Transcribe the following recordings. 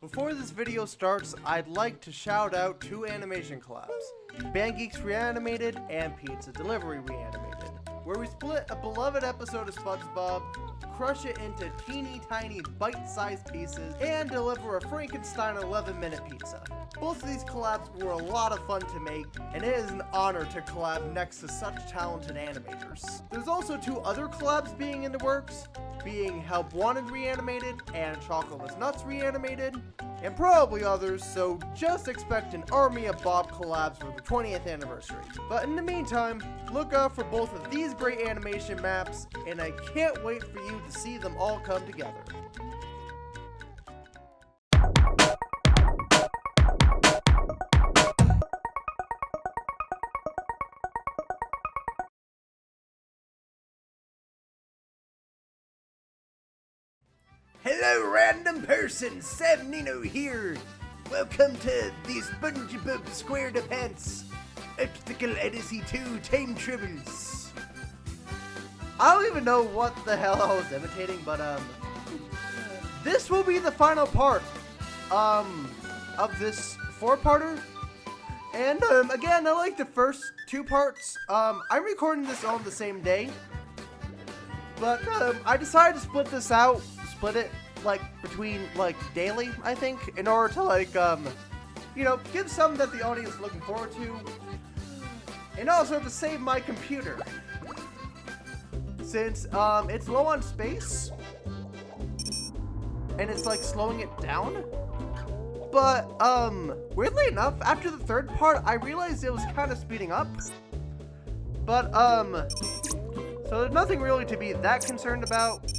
Before this video starts, I'd like to shout out two animation collabs, Band Geeks Reanimated and Pizza Delivery Reanimated, where we split a beloved episode of SpongeBob, crush it into teeny tiny bite-sized pieces, and deliver a Frankenstein 11-minute pizza. Both of these collabs were a lot of fun to make, and it is an honor to collab next to such talented animators. There's also two other collabs being in the works, being Help Wanted Reanimated and Chocolate's Nuts Reanimated, and probably others, so just expect an army of Bob collabs for the 20th anniversary. But in the meantime, look out for both of these great animation maps, and I can't wait for you to see them all come together. Hello, random person! Sab Nino here! Welcome to the SpongeBob SquarePants Obstacle Odyssey 2 Time Troubles. I don't even know what the hell I was imitating, but this will be the final part of this four-parter. And again, I like the first two parts. I'm recording this on the same day, but I decided to split this out. Split it like between like daily, I think, in order to like you know, give something that the audience is looking forward to, and also to save my computer since it's low on space and it's like slowing it down. But weirdly enough, after the third part, I realized it was kind of speeding up. But so there's nothing really to be that concerned about.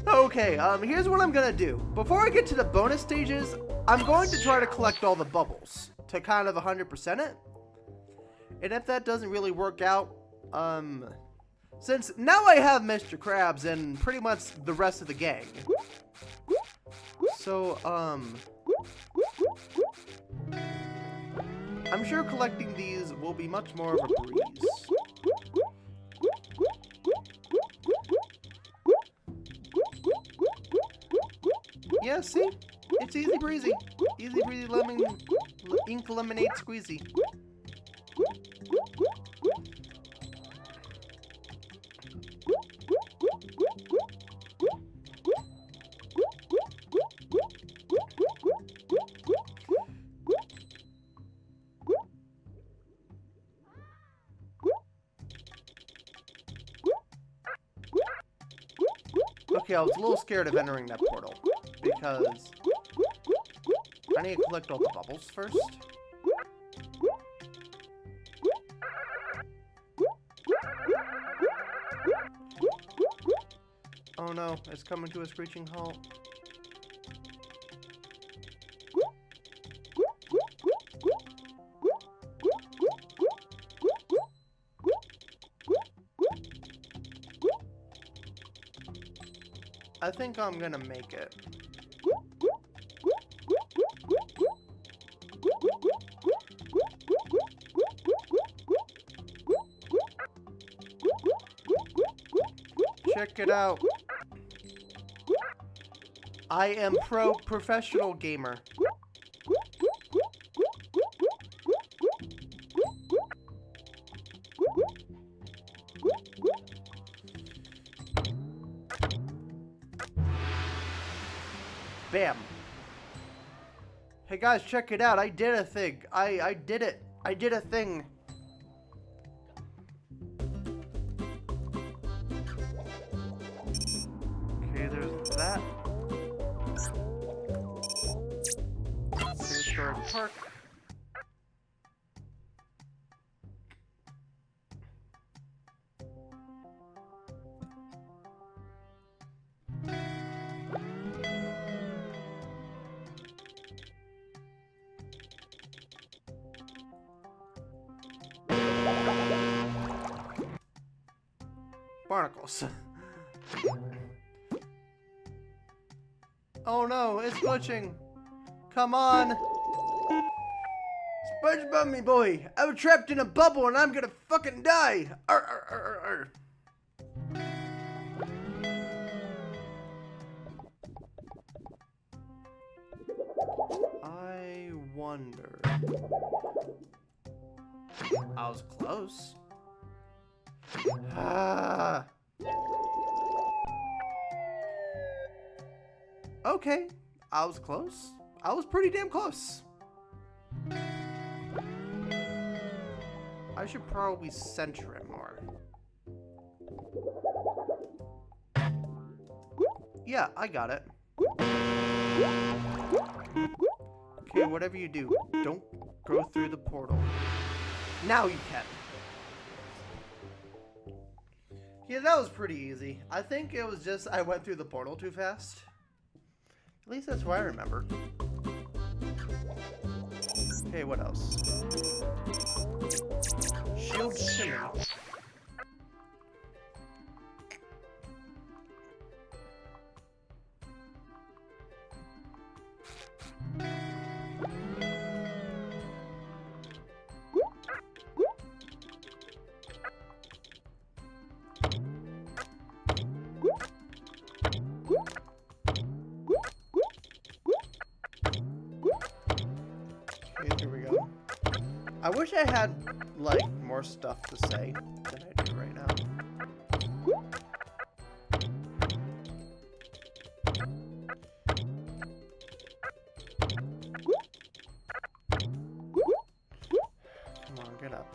But okay, here's what I'm gonna do. Before I get to the bonus stages, I'm going to try to collect all the bubbles to kind of 100% it. And if that doesn't really work out, since now I have Mr. Krabs and pretty much the rest of the gang. So, I'm sure collecting these will be much more of a breeze. Yeah, see? It's easy breezy. Easy breezy lemon, ink lemonade squeezy. Okay, I was a little scared of entering that portal, because I need to collect all the bubbles first. Oh no, it's coming to a screeching halt. I think I'm gonna make it. Check it out. I am professional gamer. Bam. Hey guys, check it out. I did a thing. I did it. I did a thing. Okay, there's that. Here's Third Park. Barnacles. Oh no, it's glitching. Come on. SpongeBob, me boy. I'm trapped in a bubble and I'm gonna fucking die. Arr, arr, arr, arr. I wonder. I was close. Ah. Okay, I was close. I was pretty damn close. I should probably center it more. Yeah, I got it. Okay, whatever you do, don't go through the portal. Now you can. Yeah, that was pretty easy. I think it was just I went through the portal too fast. At least that's what I remember. Okay, what else? Shield shimmer. Here we go. I wish I had, like, more stuff to say than I do right now. Come on, get up.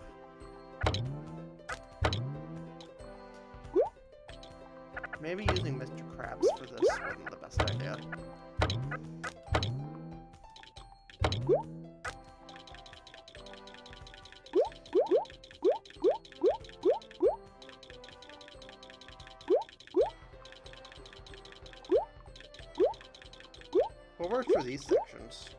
Maybe using Mr. Krabs for this wasn't the best idea. What works for these sections?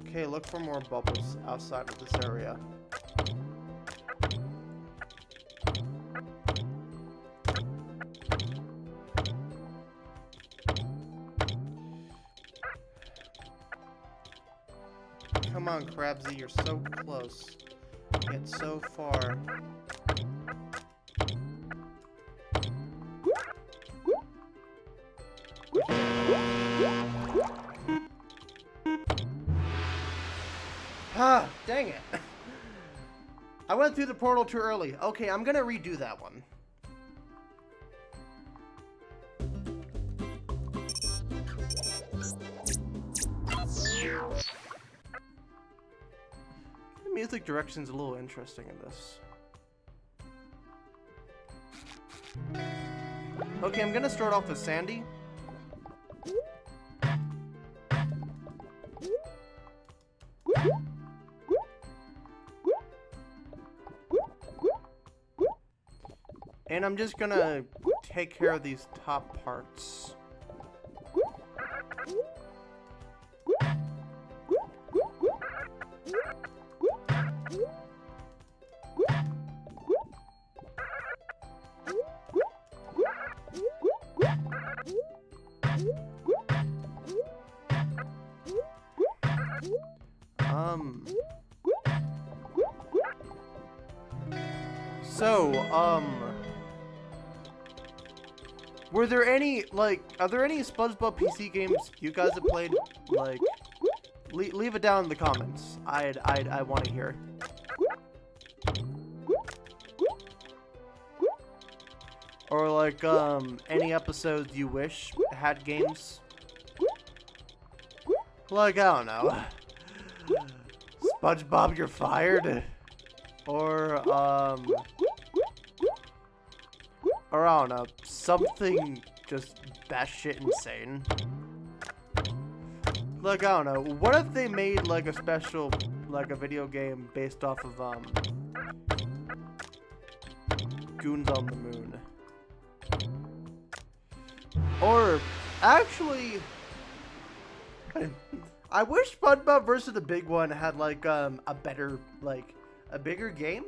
Okay, look for more bubbles outside of this area. Come on, Krabsy, you're so close. Yet so far. Ah, dang it. I went through the portal too early. Okay, I'm gonna redo that one. The music direction's a little interesting in this. Okay, I'm gonna start off with Sandy. And I'm just gonna take care of these top parts. Were there any, like, are there any SpongeBob PC games you guys have played? Like, leave it down in the comments. I want to hear. Or like, any episodes you wish had games. Like, I don't know. SpongeBob, you're fired. Or I don't know, something just batshit insane. Like, I don't know, what if they made like a special, like a video game based off of, Goons on the Moon? Or, actually, I wish SpongeBob vs. the Big One had like, a better, like, a bigger game?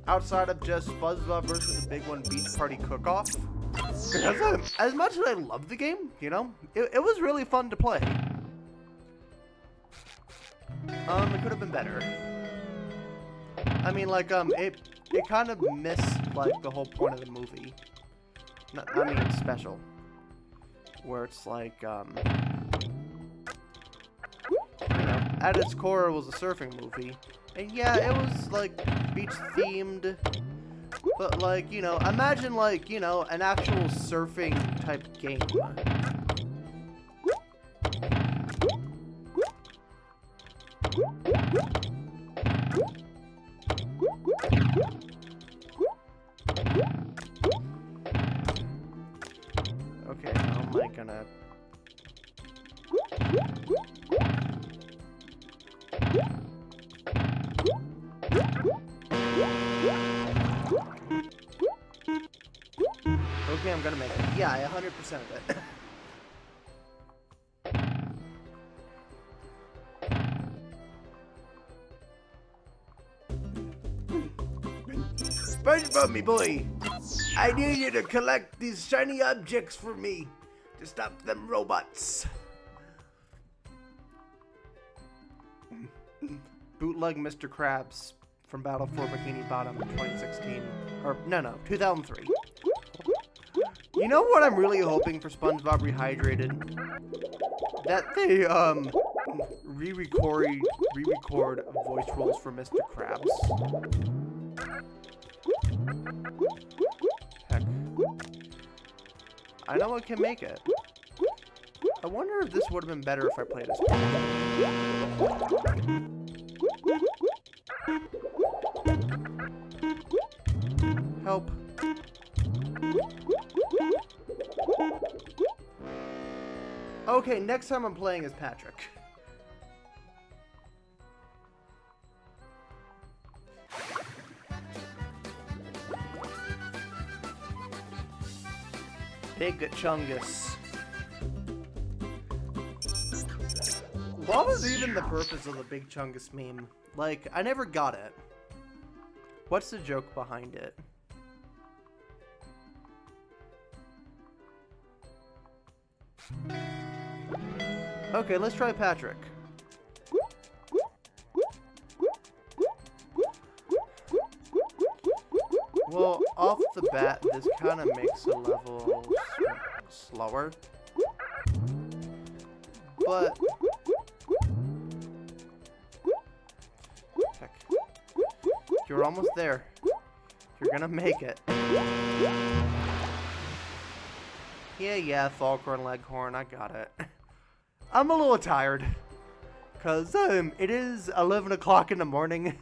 Outside of just SpongeBob vs. the Big One Beach Party Cook-Off. Because as much as I love the game, you know, it was really fun to play. It could have been better. I mean, like, it kind of missed, like, the whole point of the movie. I mean, special. Where it's like, you know, at its core, it was a surfing movie. And yeah, it was, like, beach-themed. But, like, you know, imagine, like, you know, an actual surfing type game. Okay, how am I gonna... Okay, I'm gonna make it. Yeah, 100% of it. SpongeBob, me boy, I need you to collect these shiny objects for me to stop them robots. Bootleg Mr. Krabs from Battle for Bikini Bottom 2016. Or, no, 2003. You know what I'm really hoping for SpongeBob Rehydrated? That they, re-record voice roles for Mr. Krabs. Heck. I know I can make it. I wonder if this would have been better if I played as Help. Okay, next time I'm playing as Patrick. Big Chungus. What was even the purpose of the Big Chungus meme? Like, I never got it. What's the joke behind it? Okay, let's try Patrick. Well, off the bat, this kind of makes the level slower. But... heck. You're almost there. You're gonna make it. Yeah, Foghorn Leghorn, I got it. I'm a little tired. Cause, it is 11 o'clock in the morning.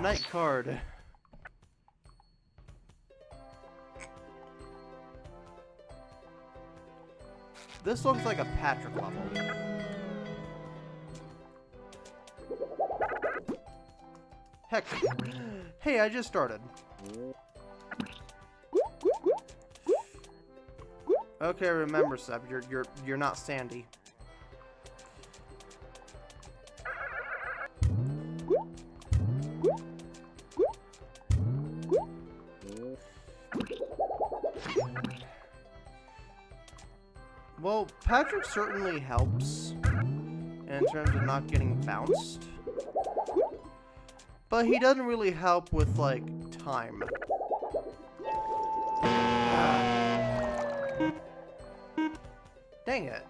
Night card. This looks like a Patrick level. Heck. Hey, I just started. Okay, remember, Seb, you're not Sandy. Well, Patrick certainly helps in terms of not getting bounced. But he doesn't really help with, like, time. Dang it.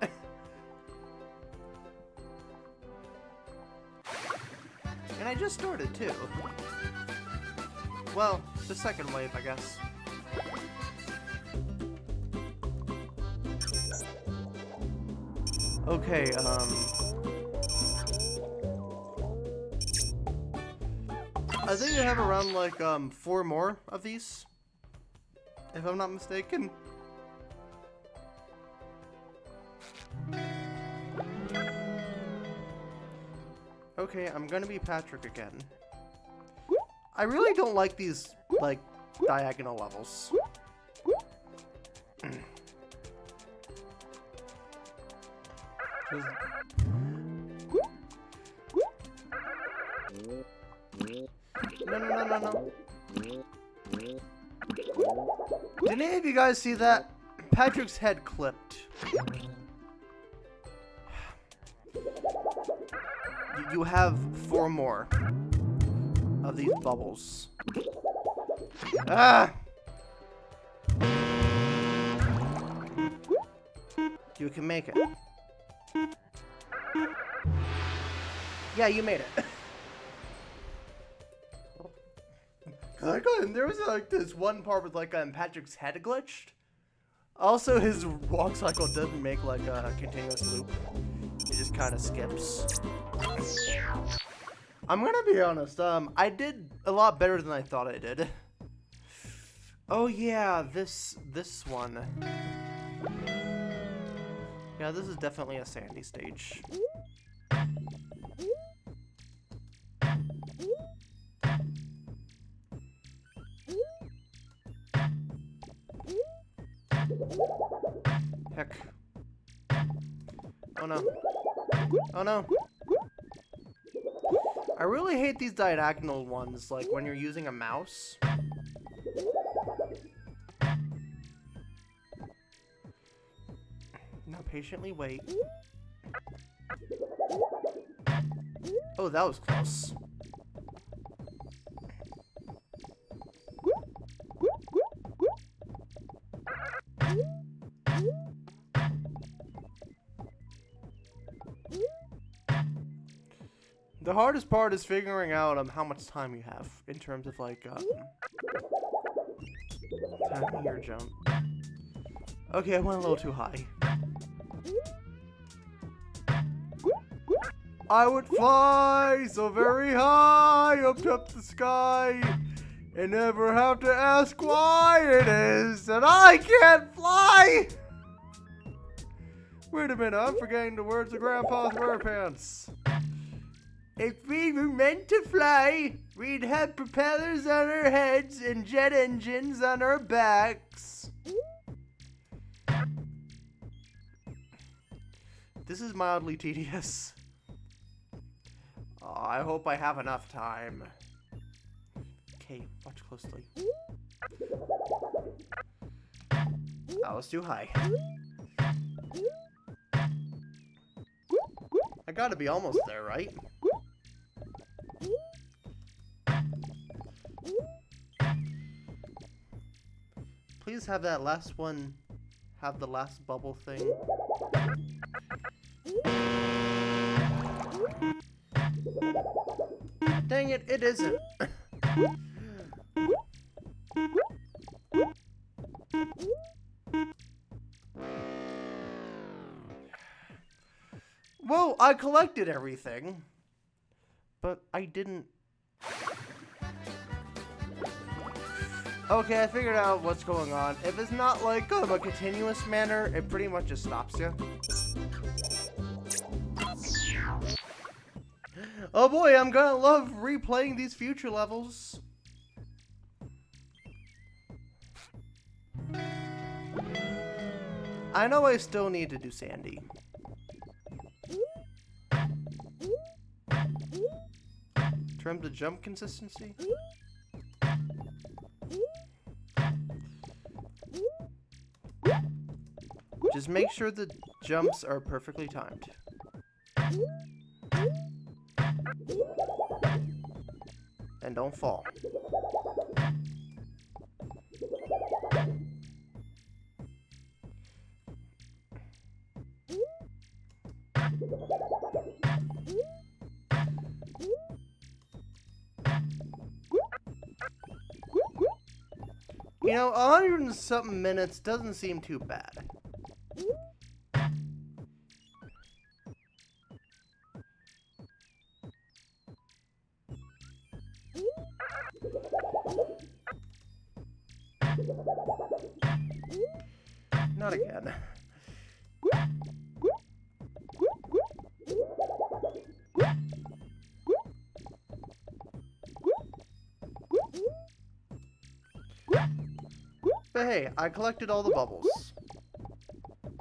And I just started, too. Well, the second wave, I guess. Okay, I think I have around, like, 4 more of these, if I'm not mistaken. Okay, I'm gonna be Patrick again. I really don't like these, like, diagonal levels. No, no, no, no, no. Did any of you guys see that? Patrick's head clipped. You have 4 more of these bubbles. Ah! You can make it. Yeah, you made it. There was like this one part with like Patrick's head glitched. Also, his walk cycle doesn't make like a continuous loop. It just kind of skips. I'm gonna be honest. I did a lot better than I thought I did. Oh yeah, this one. Yeah, this is definitely a sandy stage. Heck. Oh no. Oh no. I really hate these diagonal ones, like when you're using a mouse. Now patiently wait. Oh, that was close. The hardest part is figuring out how much time you have in terms of like timing your jump. Okay, I went a little too high. I would fly so very high up the sky and never have to ask why it is that I can't fly. Wait a minute, I'm forgetting the words of Grandpa's SquarePants. If we were meant to fly, we'd have propellers on our heads and jet engines on our backs. This is mildly tedious. Oh, I hope I have enough time. Okay, watch closely. That was too high. I gotta be almost there, right? Please have that last one have the last bubble thing. Dang it, it isn't. Well, I collected everything, but I didn't. Okay, I figured out what's going on. If it's not like a continuous manner, it pretty much just stops you. Oh boy, I'm gonna love replaying these future levels. I know I still need to do Sandy. In terms of jump consistency. Just make sure the jumps are perfectly timed. And don't fall. You know, 100 and something minutes doesn't seem too bad. Not again. But hey, I collected all the bubbles.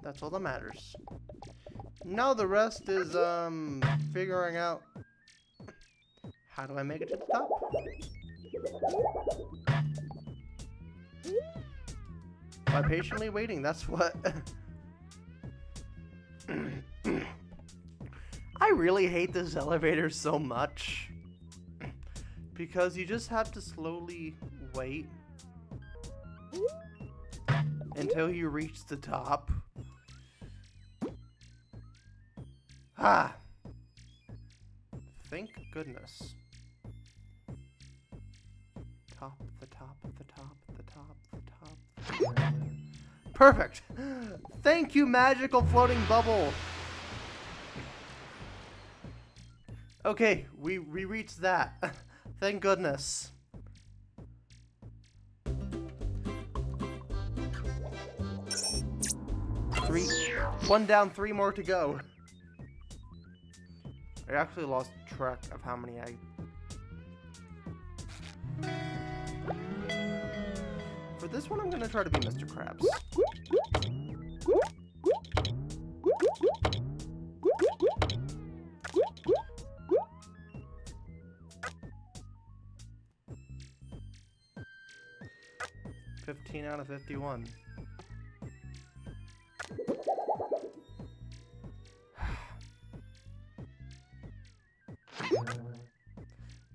That's all that matters. Now the rest is figuring out how do I make it to the top? By patiently waiting, that's what... I really hate this elevator so much. Because you just have to slowly wait until you reach the top. Ah! Thank goodness. Top, the top, the top, the top, the top. Perfect! Thank you, magical floating bubble! Okay, we reached that. Thank goodness. One down, 3 more to go. I actually lost track of how many For this one, I'm gonna try to be Mr. Krabs. Out of 51.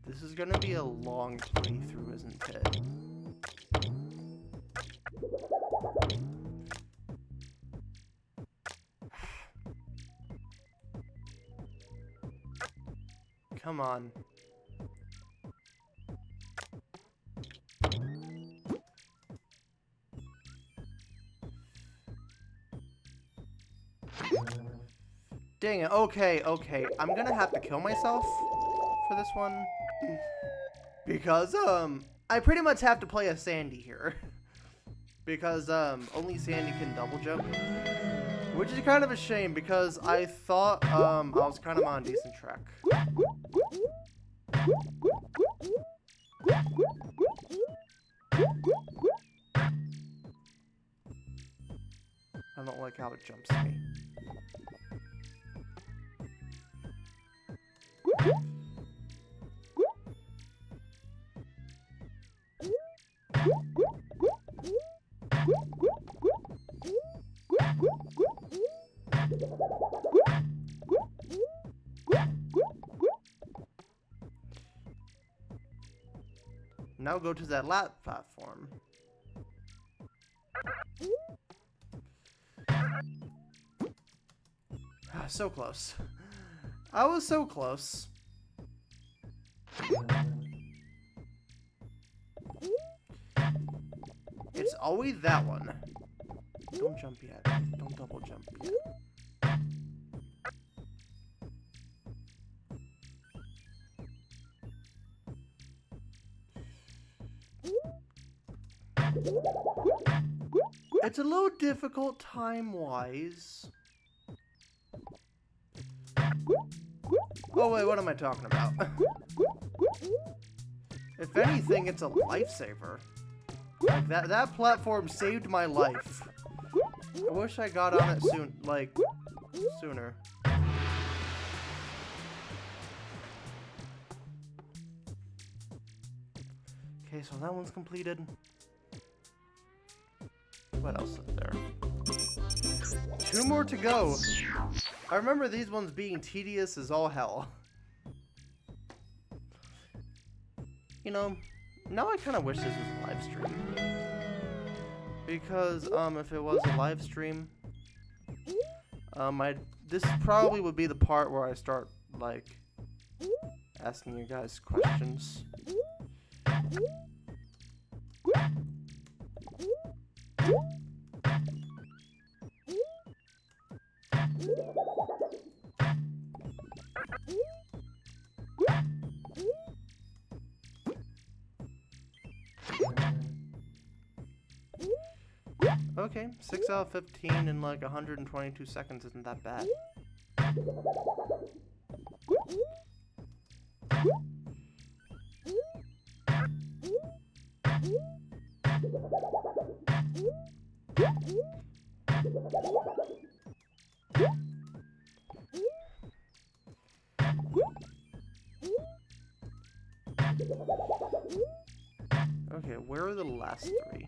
This is gonna be a long playthrough, isn't it? Come on. Dang it. Okay, okay. I'm gonna have to kill myself for this one. Because, I pretty much have to play a Sandy here. Because, only Sandy can double jump. Which is kind of a shame because I thought, I was kind of on a decent track. I don't like how it jumps me. Now go to that lap platform. So close. I was so close. It's always that one. Don't jump yet. Don't double jump yet. It's a little difficult time-wise. Oh wait, what am I talking about? If anything, it's a lifesaver. Like that platform saved my life. I wish I got on it sooner. Okay, so that one's completed. What else is there? 2 more to go. I remember these ones being tedious as all hell. You know, now I kind of wish this was a live stream. Because, if it was a live stream, this probably would be the part where I start, like, asking you guys questions. Okay, 6 out of 15 in like 122 seconds isn't that bad. Okay, where are the last 3?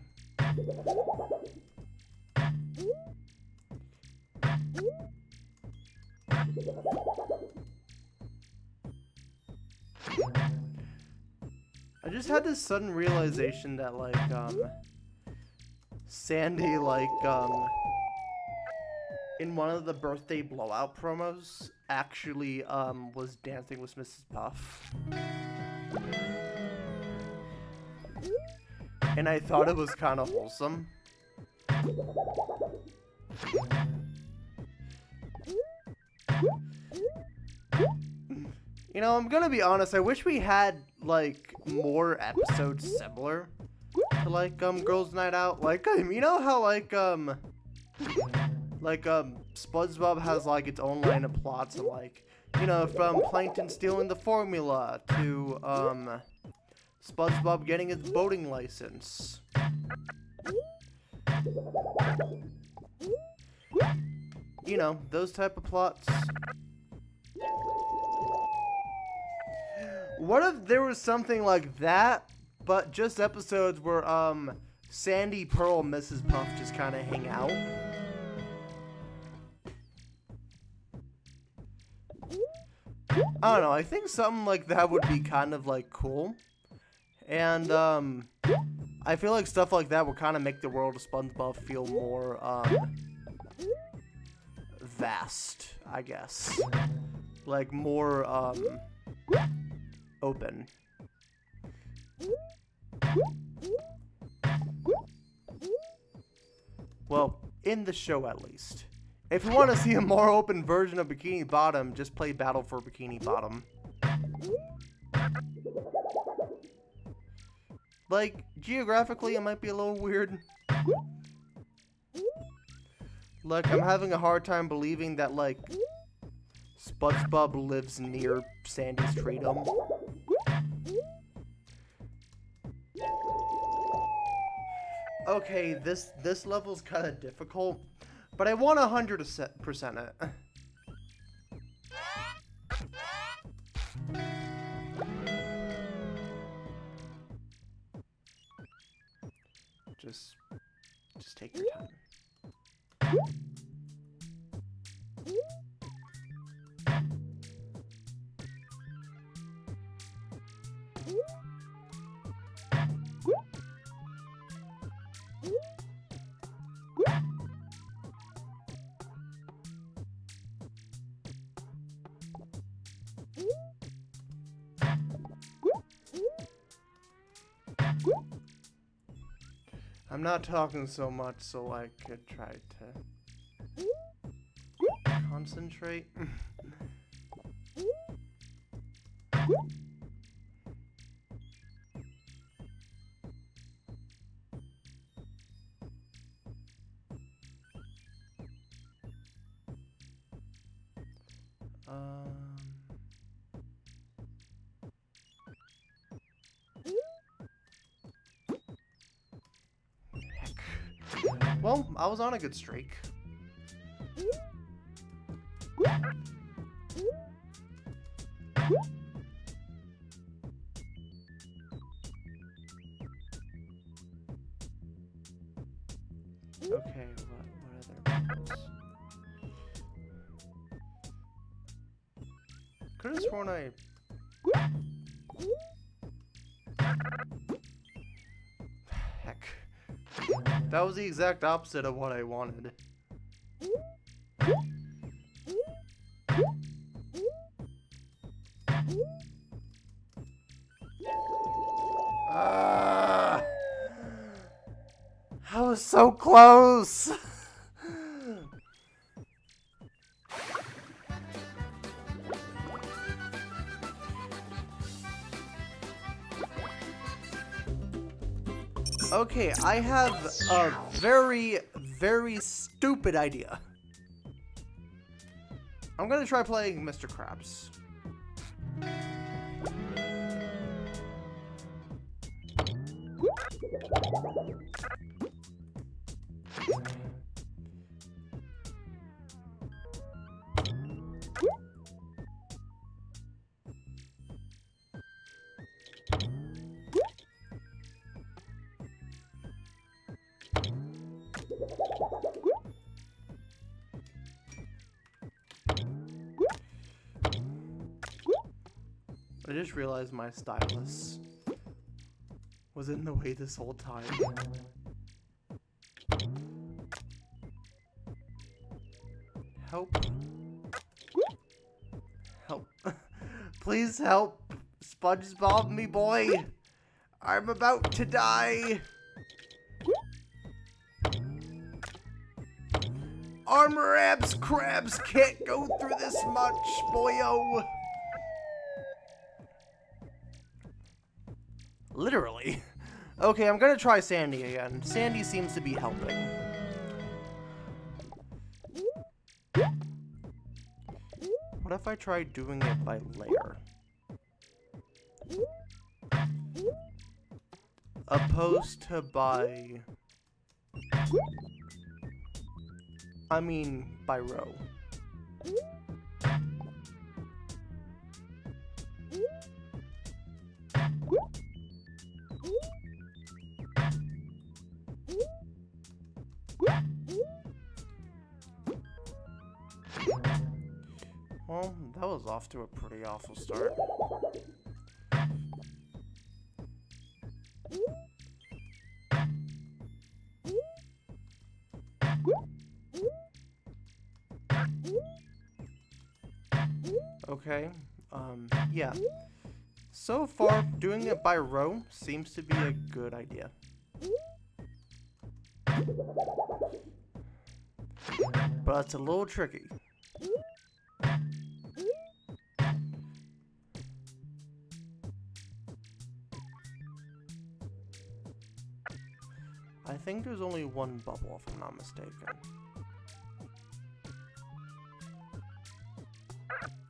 I just had this sudden realization that, like, Sandy, like, in one of the birthday blowout promos, actually, was dancing with Mrs. Puff. And I thought it was kind of wholesome. You know, I'm gonna be honest, I wish we had, like, more episodes similar to, like, Girls' Night Out. Like, you know how, like, SpongeBob has, like, its own line of plots, and, like, you know, from Plankton stealing the formula to, SpongeBob getting his boating license. You know, those type of plots. What if there was something like that, but just episodes where, Sandy, Pearl, and Mrs. Puff just kind of hang out? I don't know, I think something like that would be kind of, like, cool. And, I feel like stuff like that would kind of make the world of SpongeBob feel more, vast, I guess. Like, more, open. Well, in the show at least. If you want to see a more open version of Bikini Bottom, just play Battle for Bikini Bottom. Like, geographically, it might be a little weird. Like, I'm having a hard time believing that, like, SpongeBob lives near Sandy's tree dome. Okay, this level's kind of difficult, but I want 100% it. Just take your time. I'm not talking so much so I could try to concentrate. Well, I was on a good streak. Okay, what other ones? Could have sworn I... Heck. That was the exact opposite of what I wanted. I was so close! Okay, I have a very, very stupid idea. I'm gonna try playing Mr. Krabs. just realized my stylus was in the way this whole time. Help. Help. Please help. SpongeBob me boy. I'm about to die. Armor abs Krabs can't go through this much, boyo. Literally. Okay, I'm gonna try Sandy again. Sandy seems to be helping. What if I try doing it by layer? Opposed to by... I mean, by row. Well, that was off to a pretty awful start. Okay, yeah. So far, doing it by row seems to be a good idea. But it's a little tricky. I think there's only one bubble, if I'm not mistaken.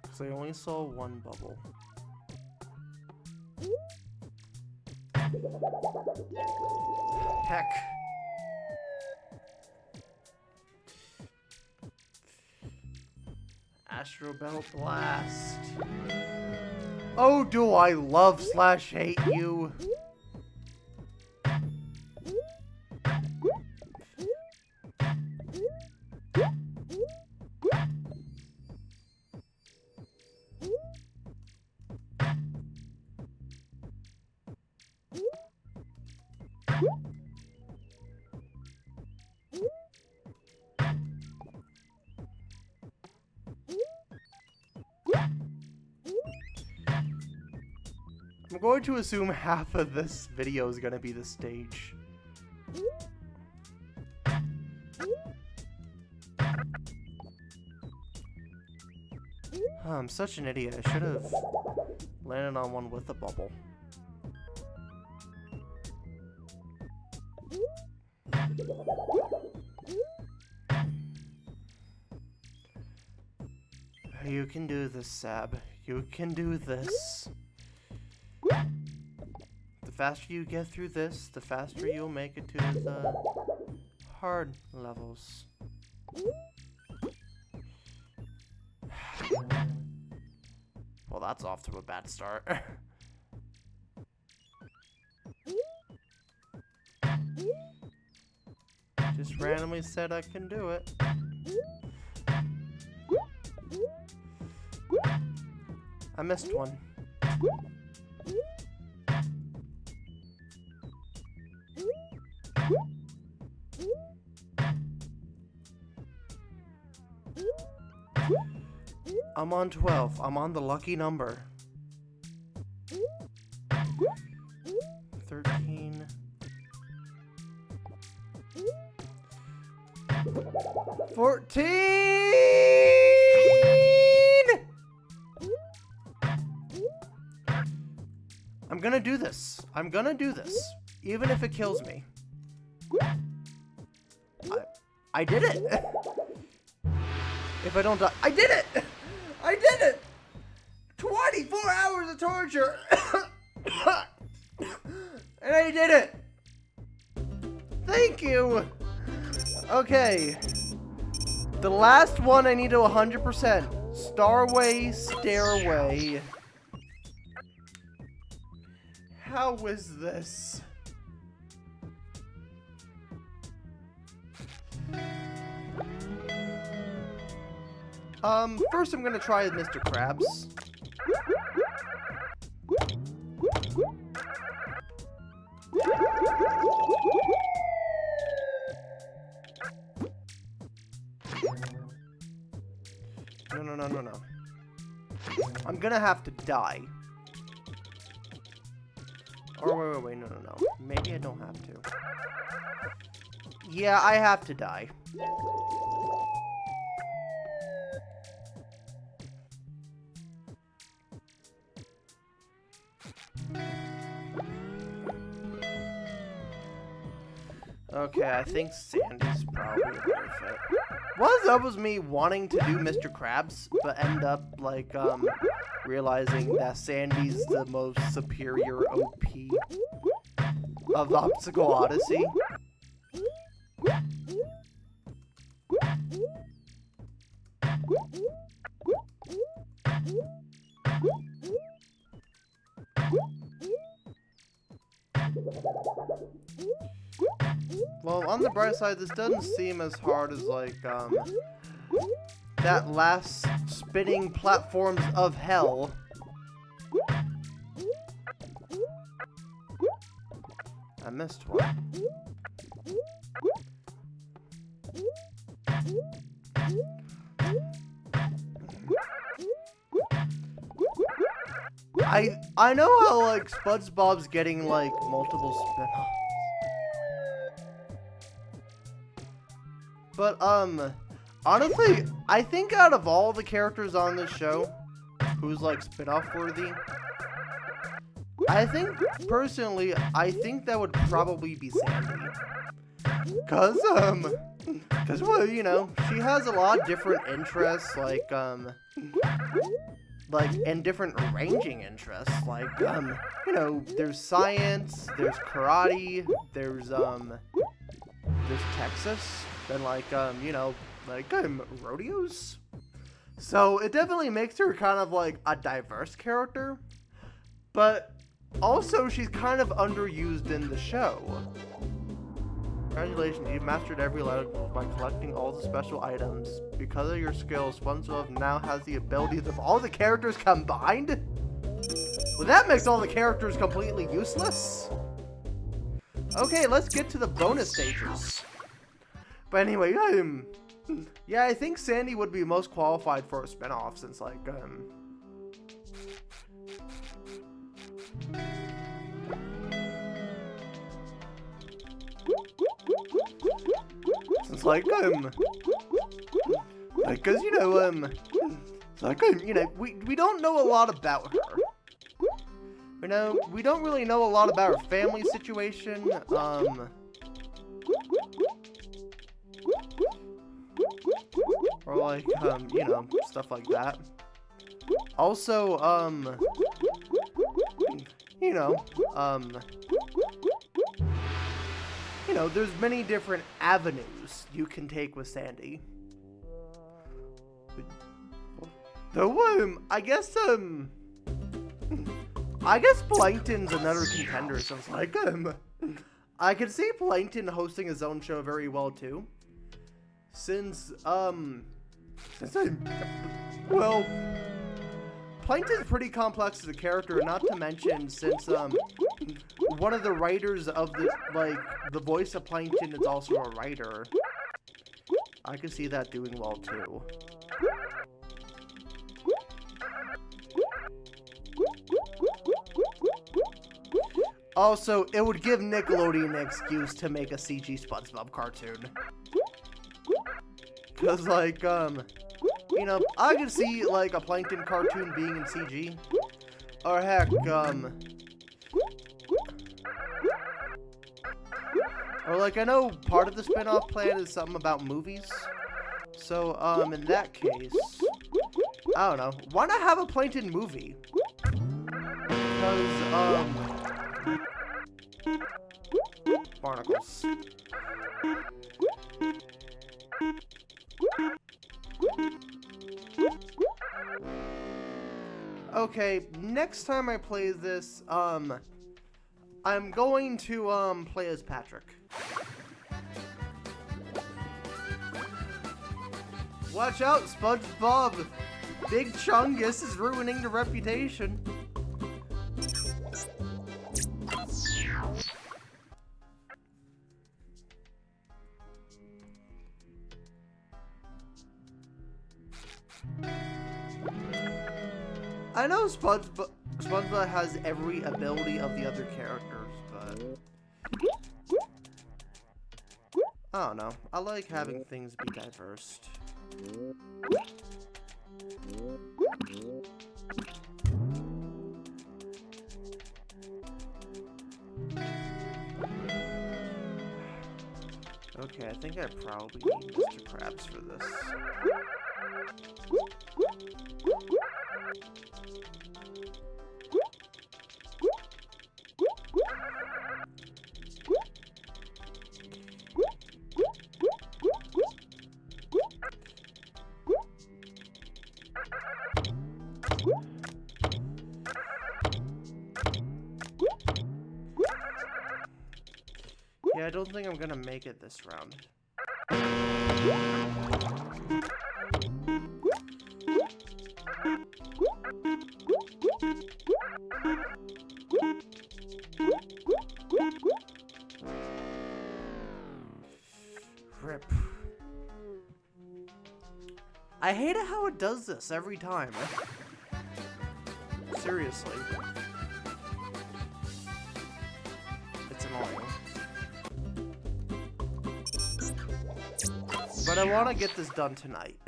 Because I only saw one bubble. Heck. Astro Belt Blast. Oh, do I love / hate you. I'm going to assume half of this video is going to be the stage. I'm such an idiot. I should have landed on one with a bubble. You can do this, Sab. You can do this. The faster you get through this, the faster you'll make it to the hard levels. Well, that's off to a bad start. Just randomly said I can do it. I missed one. I'm on 12. I'm on the lucky number. 13. 14! I'm gonna do this. I'm gonna do this. Even if it kills me. I did it! If I don't die, I did it! I did it! 24 hours of torture! And I did it! Thank you! Okay. The last one I need to 100%. Starway, Stairway. How is this? First I'm gonna try Mr. Krabs. no. I'm gonna have to die. Or wait, no. Maybe I don't have to. Yeah, I have to die. Okay, I think Sandy's probably worth it. What's up with me wanting to do Mr. Krabs, but end up, like, realizing that Sandy's the most superior OP of the Obstacle Odyssey? Well, on the bright side, this doesn't seem as hard as, like, that last spinning platforms of hell. I missed one. I know how, like, SpongeBob's getting, like, multiple spin-offs. But, honestly, I think out of all the characters on this show, who's, like, spin-off worthy, I think, personally, I think that would probably be Sandy. Cause, well, you know, she has a lot of different interests, like, and different ranging interests, like, you know, there's science, there's karate, there's Texas, then, like, you know, like, rodeos. So, it definitely makes her kind of, like, a diverse character, but also, she's kind of underused in the show. Congratulations, you've mastered every level by collecting all the special items. Because of your skills, SpongeBob now has the abilities of all the characters combined? Well, that makes all the characters completely useless. Okay, let's get to the bonus stages. But anyway, yeah, I think Sandy would be most qualified for a spinoff since, like, since, like, cause, you know, like, you know, we don't know a lot about her. You know, we don't really know a lot about her family situation, or, like, you know, stuff like that. Also, you know, there's many different avenues you can take with Sandy. Though, I guess Plankton's another contender, so it's like, I could see Plankton hosting his own show very well, too. Well, Plankton's pretty complex as a character, not to mention since, one of the writers of the voice of Plankton is also a writer. I can see that doing well, too. Also, it would give Nickelodeon an excuse to make a CG SpongeBob cartoon. Cause, like, you know, I could see, like, a Plankton cartoon being in CG. Or heck, or, like, I know part of the spin-off plan is something about movies. So, in that case, I don't know. Why not have a Plankton movie? Because, barnacles. Okay, next time I play this, I'm going to, play as Patrick. Watch out, SpongeBob! Big Chungus is ruining the reputation. I know SpongeBob has every ability of the other characters, but I don't know. I like having things be diverse. Okay, I think I probably need Mr. Krabs for this. Yeah, I don't think I'm gonna make it this round. Rip. I hate it how it does this every time. Seriously. It's annoying. But I want to get this done tonight.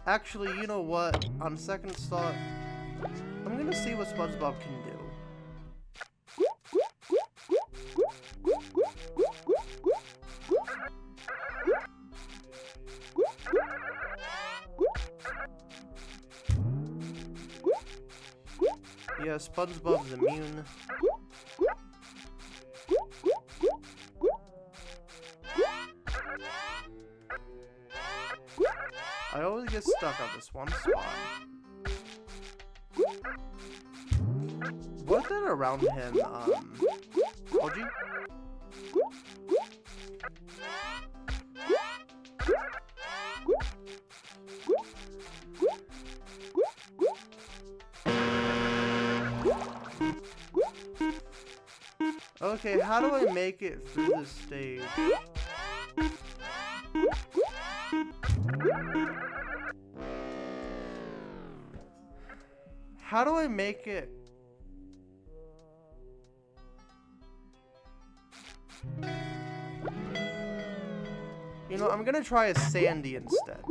Actually, you know what? On second thought, I'm gonna see what SpongeBob can do. Yeah, SpongeBob's immune. I always get stuck on this one spot. What's that around him? OG? Okay, how do I make it through this stage? How do I make it? You know, I'm gonna try a Sandy instead.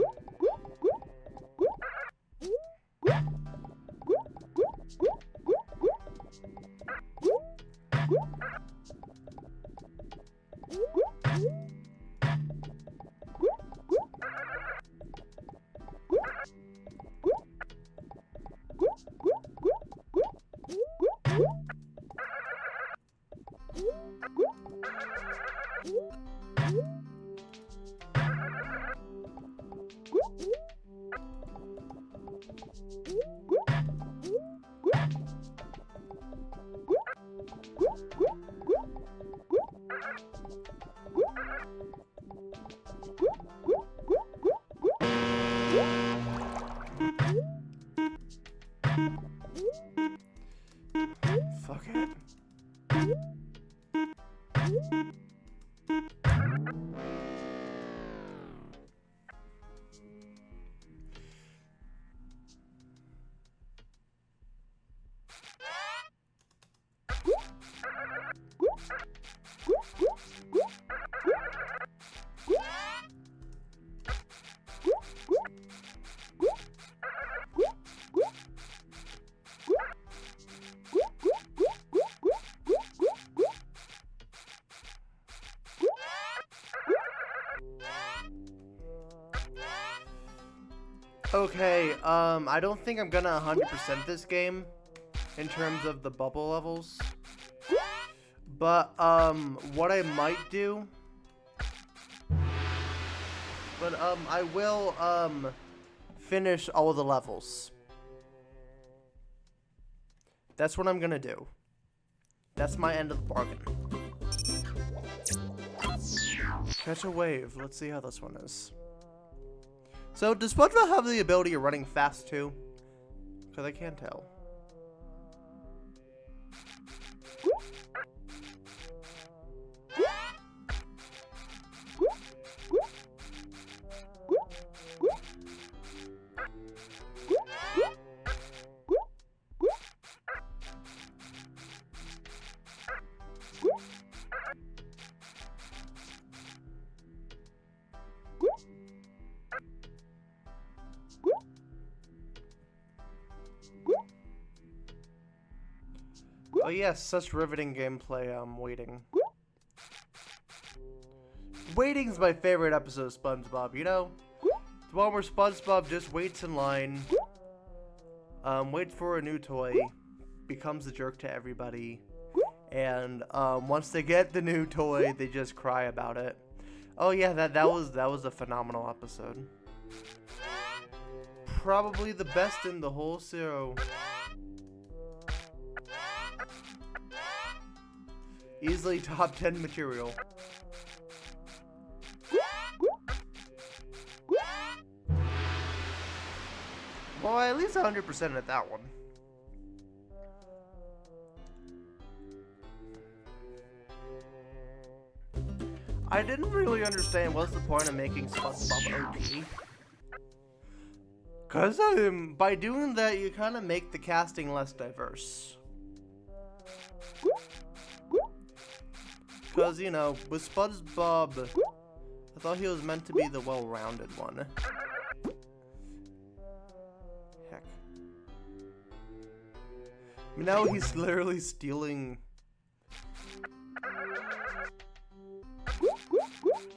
Fuck it. Okay, I don't think I'm gonna 100% this game in terms of the bubble levels. But, what I might do... But, I will, finish all the levels. That's what I'm gonna do. That's my end of the bargain. Catch a wave. Let's see how this one is. So, does SpongeBob have the ability of running fast too? Because I can't tell. Oh yes, such riveting gameplay. I'm waiting. Waiting's my favorite episode of SpongeBob, you know? The one where SpongeBob just waits in line, waits for a new toy, becomes a jerk to everybody, and once they get the new toy, they just cry about it. Oh yeah, that was a phenomenal episode. Probably the best in the whole show. Easily top 10 material. Well, at least 100% at that one. I didn't really understand what's the point of making SpongeBob OP. Cause by doing that, you kind of make the casting less diverse. Cause you know, with SpongeBob, I thought he was meant to be the well-rounded one. Heck. Now he's literally stealing.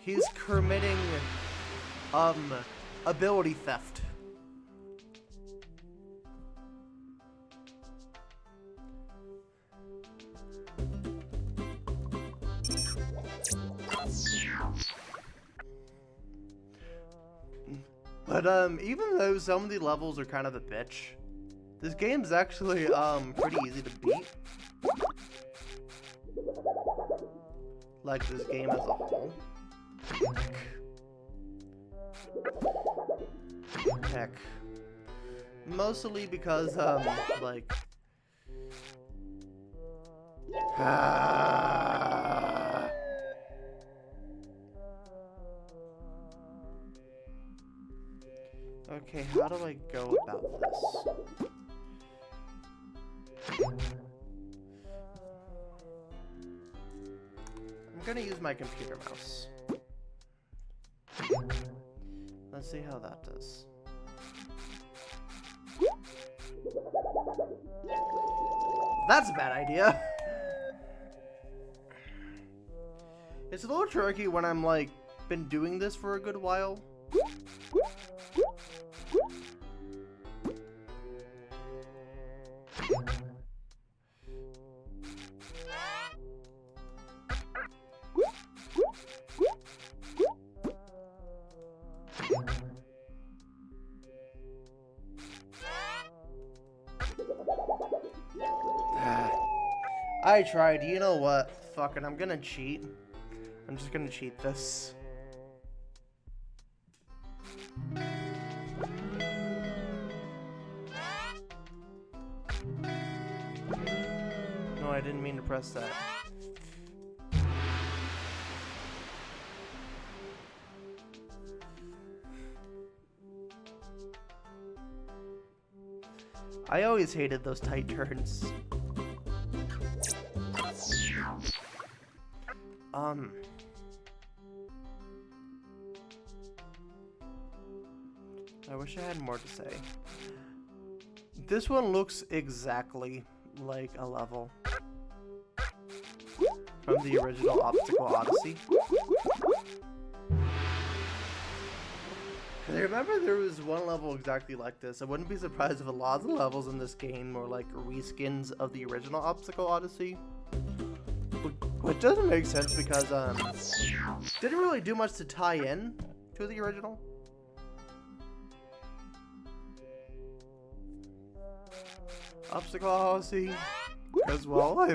He's committing, ability theft. But, even though some of the levels are kind of a bitch, this game's actually, pretty easy to beat. Like this game as a whole. Heck. Mostly because, like... Okay, how do I go about this? I'm gonna use my computer mouse. Let's see how that does. That's a bad idea. It's a little tricky when I'm like been doing this for a good while. I tried. You know what? Fuck it. I'm gonna cheat. I'm just gonna cheat this. No, I didn't mean to press that. I always hated those tight turns. I wish I had more to say. This one looks exactly like a level from the original Obstacle Odyssey. I remember there was one level exactly like this. I wouldn't be surprised if a lot of the levels in this game were like reskins of the original Obstacle Odyssey. Which doesn't make sense because didn't really do much to tie in to the original. Obstacle Odyssey as well.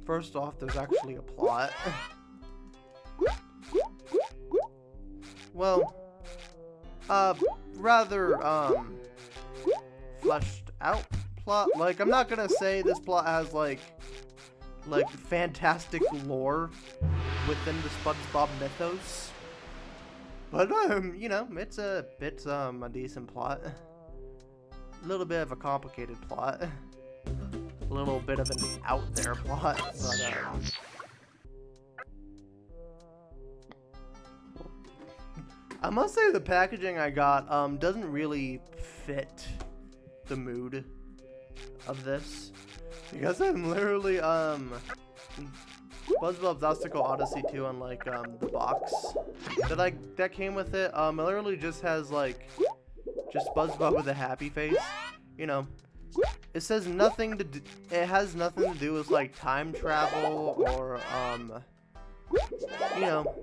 First off, there's actually a plot. Well, rather fleshed out plot. Like, I'm not gonna say this plot has like fantastic lore within the SpongeBob mythos, but you know, it's a bit a decent plot. A little bit of a complicated plot, a little bit of an out there plot, but I must say the packaging I got doesn't really fit the mood of this. Because I'm literally, SpongeBob's Obstacle Odyssey 2 on, like, the box that came with it, it literally just has, like, just SpongeBob with a happy face, you know. It says nothing to do, it has nothing to do with, like, time travel or, you know,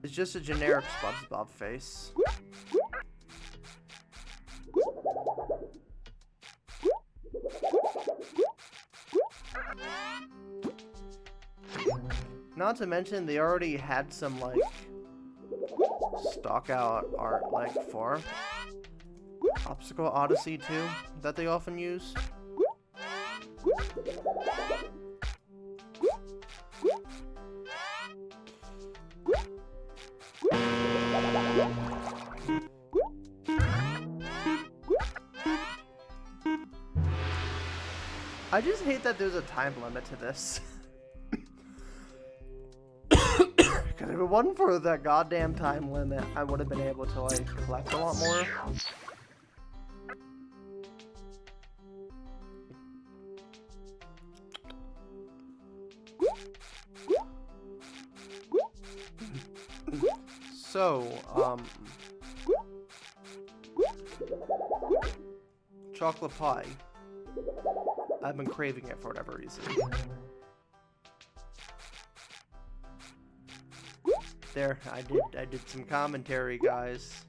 it's just a generic SpongeBob face. Not to mention, they already had some, like, stock out art, like, for Obstacle Odyssey 2 that they often use. I just hate that there's a time limit to this. Because if it wasn't for that goddamn time limit, I would have been able to, like, collect a lot more. So, chocolate pie. I've been craving it for whatever reason. There, I did some commentary, guys.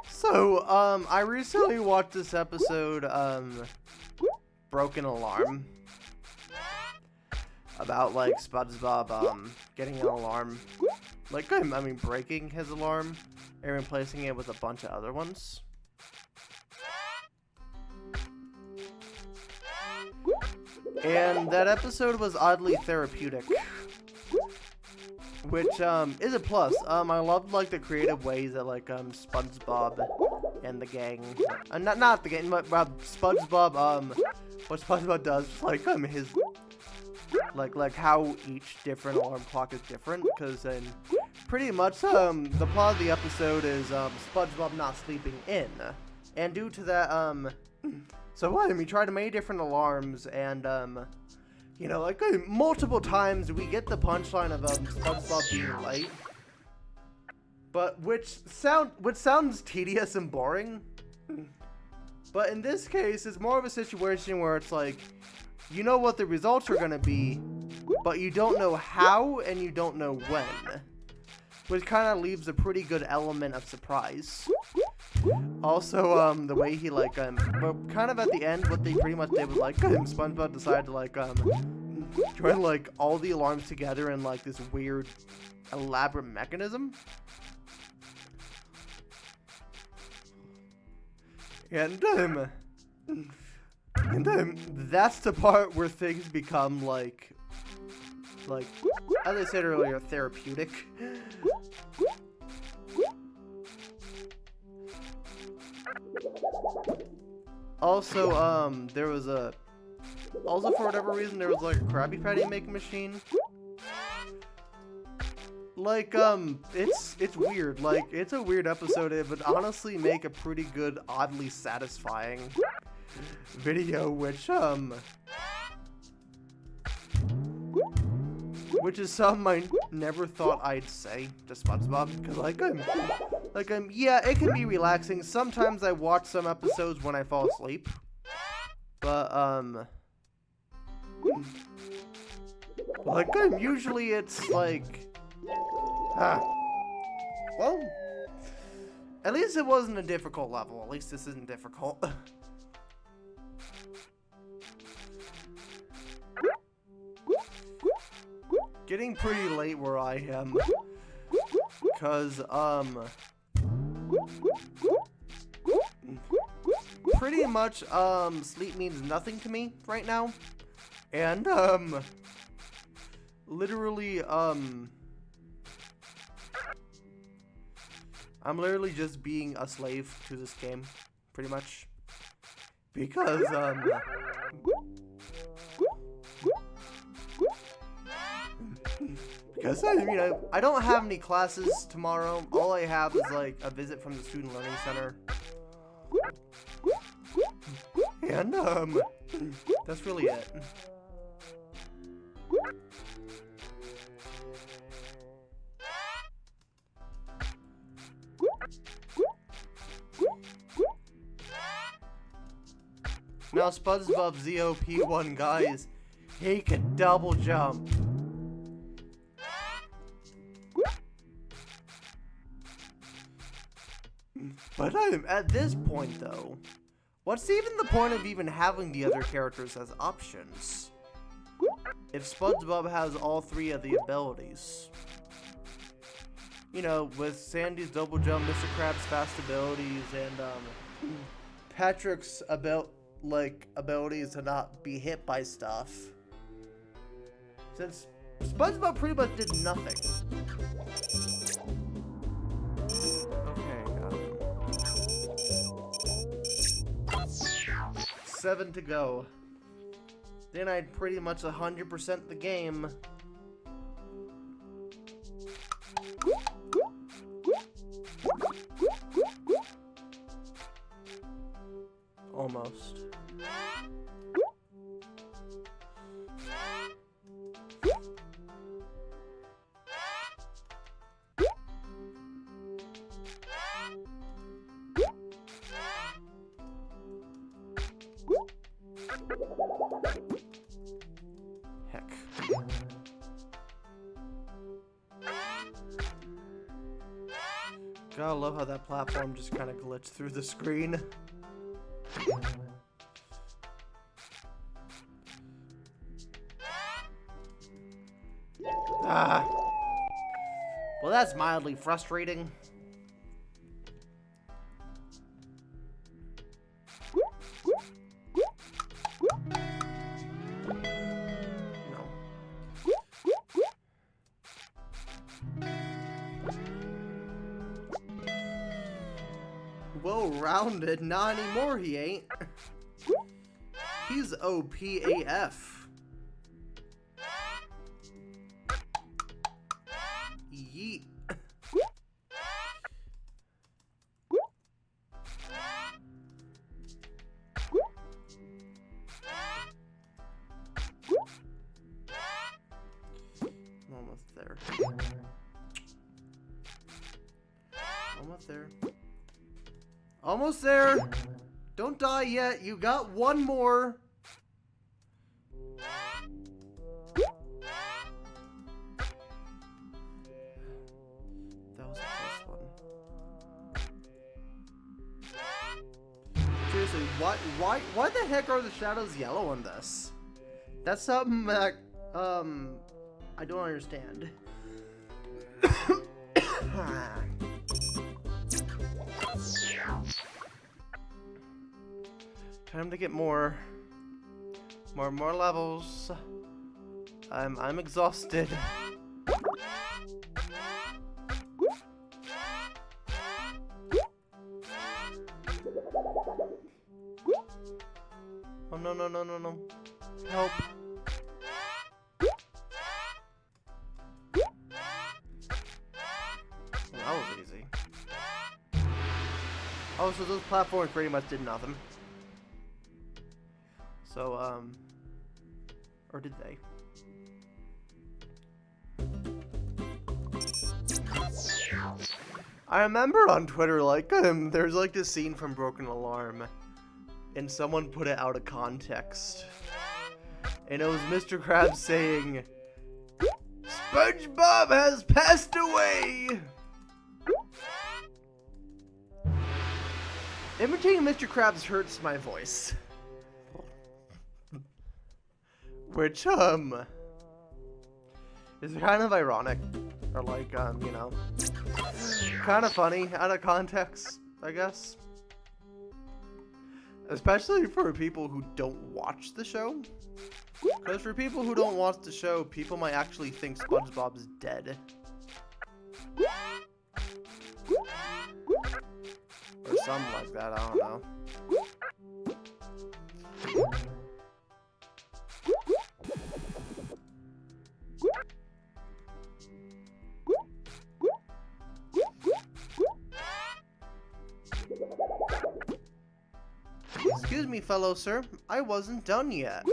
So, I recently watched this episode, Broken Alarm. About, like, SpongeBob, getting an alarm. Like, I mean, breaking his alarm and replacing it with a bunch of other ones. And that episode was oddly therapeutic. Which, is a plus. I loved, like, the creative ways that, like, SpongeBob and the gang, not the gang, but SpongeBob, what SpongeBob does, like, his, like how each different alarm clock is different, because then, pretty much, the plot of the episode is, SpongeBob not sleeping in, and due to that, so, I mean, we tried many different alarms, and, you know, like, multiple times we get the punchline of, SpongeBob being late. But, which sounds tedious and boring. But in this case, it's more of a situation where it's like, you know what the results are gonna be, but you don't know how and you don't know when. Which kind of leaves a pretty good element of surprise. Also, the way he, like, well, kind of at the end, what they pretty much did was, like, SpongeBob decided to, like, join, like, all the alarms together in, like, this weird, elaborate mechanism. And, that's the part where things become, like, as I said earlier, therapeutic. Also, there was for whatever reason, there was, like, a Krabby Patty making machine. Like, it's weird. Like, it's a weird episode. It would honestly make a pretty good, oddly satisfying video, which is something I never thought I'd say to SpongeBob, because, yeah, it can be relaxing. Sometimes I watch some episodes when I fall asleep, but, usually it's, like, well, at least it wasn't a difficult level. At least this isn't difficult. Getting pretty late where I am, cause, pretty much, sleep means nothing to me right now, and, literally, I'm literally just being a slave to this game, pretty much. Because, because, I mean, I don't have any classes tomorrow. All I have is, like, a visit from the Student Learning Center. And, that's really it. Now, SpongeBob ZOP1, guys, he can double jump. But at this point, though, what's even the point of even having the other characters as options? If SpongeBob has all three of the abilities. You know, with Sandy's double jump, Mr. Krabs' fast abilities, and Patrick's abilities to not be hit by stuff. Since SpongeBob pretty much did nothing. Okay, 7 to go. Then I'd pretty much 100% the game. Almost. Heck. God, I love how that platform just kind of glitched through the screen. Ah. Well, that's mildly frustrating. No. Well-rounded, not anymore he ain't. He's OPAF. Yeet. I'm almost there. Almost there. Almost there. Don't die yet. You got one more. That was a close one. Seriously, why the heck are the shadows yellow on this? That's something that I don't understand. Time to get more levels. I'm exhausted. Oh no. Help. That was easy. Oh, so those platforms pretty much did nothing. So, or did they? I remember on Twitter, like, there's like this scene from Broken Alarm, and someone put it out of context. And it was Mr. Krabs saying, SpongeBob has passed away! Imitating Mr. Krabs hurts my voice. Which, is kind of ironic. Or like, you know, kind of funny out of context, I guess. Especially for people who don't watch the show. Because for people who don't watch the show, people might actually think SpongeBob's dead. Or something like that, I don't know. Excuse me, fellow sir. I wasn't done yet.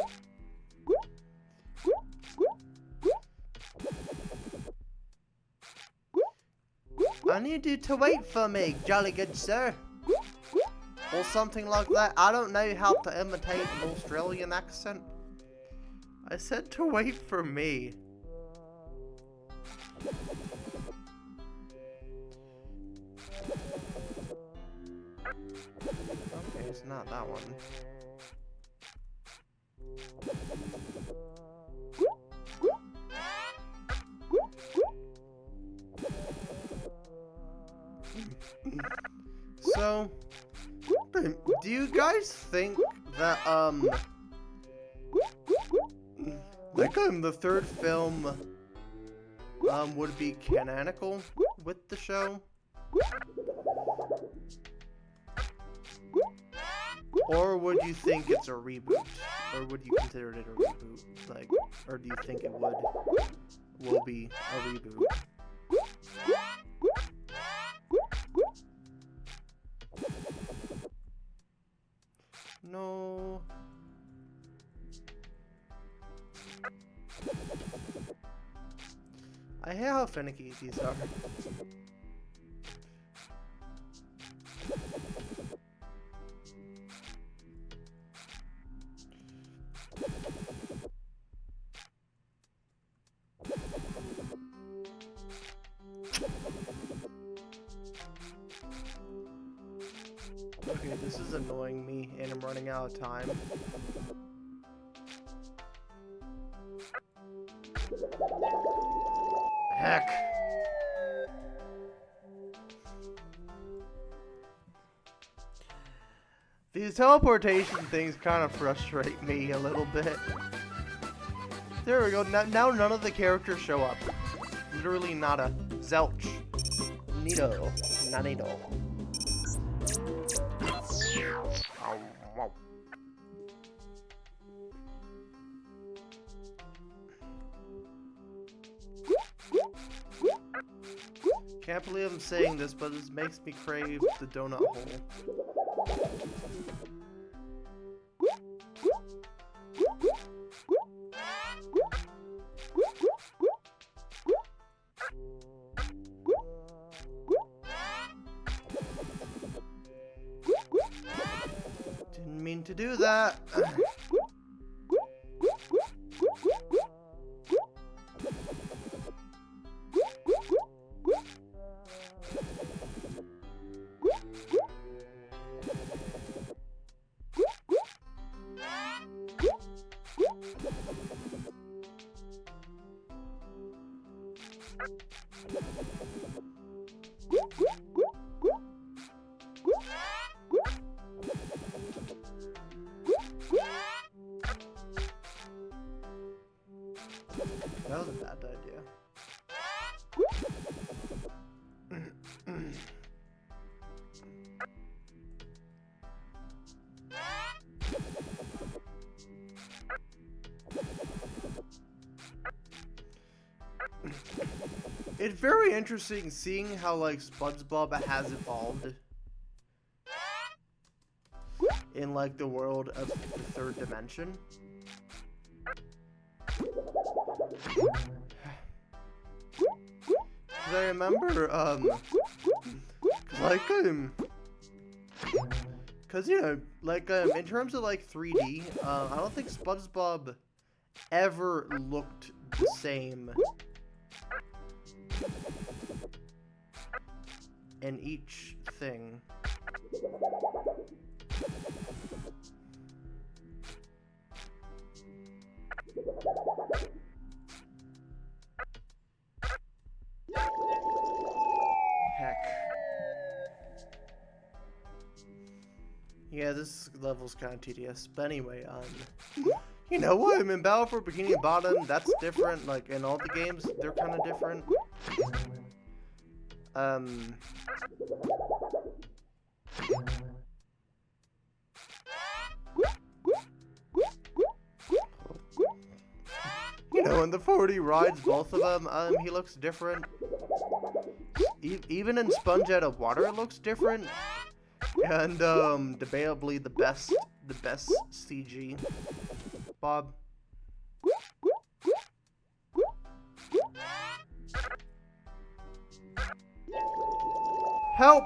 I need you to wait for me, jolly good sir. Or something like that. I don't know how to imitate an Australian accent. I said to wait for me. Okay, it's not that one. So, do you guys think that, like, the third film, would be canonical with the show? Or would you think it's a reboot? Or would you consider it a reboot? Like, or do you think it will be a reboot? No. I hate how finicky these are. Okay, this is annoying me, and I'm running out of time. Heck. These teleportation things kind of frustrate me a little bit. There we go. Now none of the characters show up. Literally not a zilch. Nito. Nanito. Can't believe I'm saying this, but this makes me crave the donut hole. Didn't mean to do that. That was a bad idea. It's very interesting seeing how, like, SpongeBob has evolved in, like, the world of the third dimension. Cause I remember, cause, you know, like, in terms of, like, 3D, I don't think SpongeBob ever looked the same in each thing. Heck. Yeah, this level's kind of tedious. But anyway, you know what? I'm in Battle for Bikini Bottom. That's different. Like, in all the games, they're kind of different. You know, in the 4D rides, both of them, he looks different. Even in Sponge Out of Water, it looks different. And, debatably the best the best CG. Bob. Help!